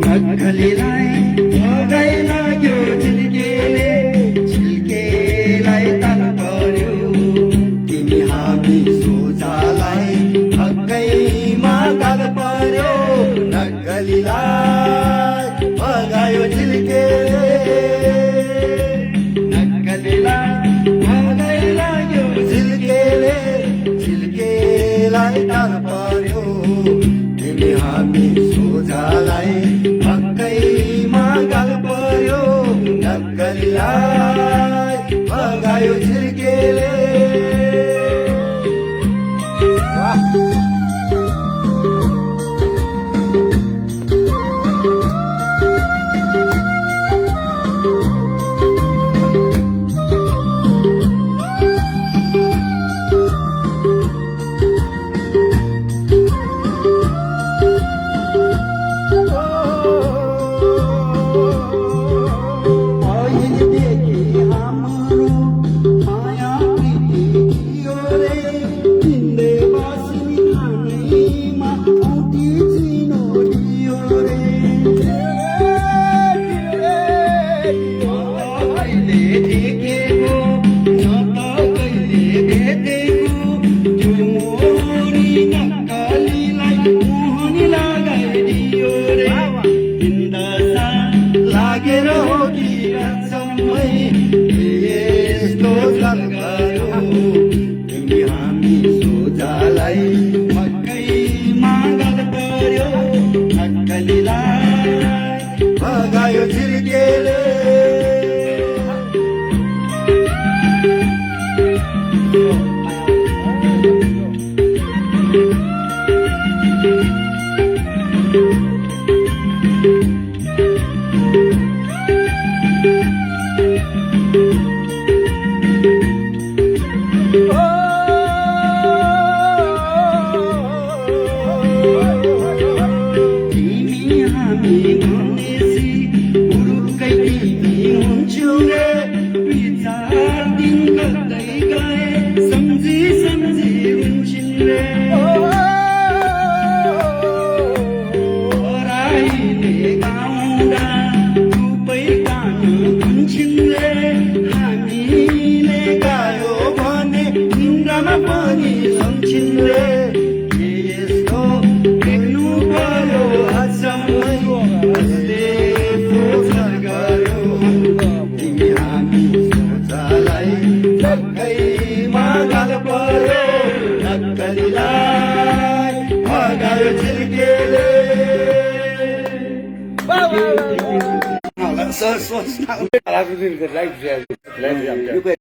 नक्कलीलाई भगाइ लाग्यो झिल्केले, झिल्केलाई ताल पर्यो। तिमी हामी सोझालाई हक्कैमा गाल पर्यो। नक्कलीलाई भगायो झिल्केले, नक्कलीलाई भगाइ लाग्यो झिल्केले, झिल्केलाई ताल पर्यो। तिमी हामी सोझालाई हक्कैमा गाल पर्यो। नक्कलीलाई भगायो झिल्केले। लागेर हो कि समय यस्तो गयो। तिमी हामी सोझालाई हक्कैमा गाल पर्यो। नक्कलीलाई भगायो झिल्केले। हामीले गायो भने निन्द्रामा पनि सम्झिन्ले। यस्तो देख्नु पर्यो अचम्मै कसले फोहोर गर्यो। तिमी हामी सोझालाई हक्कैमा गाल पर्यो। नक्कलीलाई भगायो झिल्केले। सर सोच्न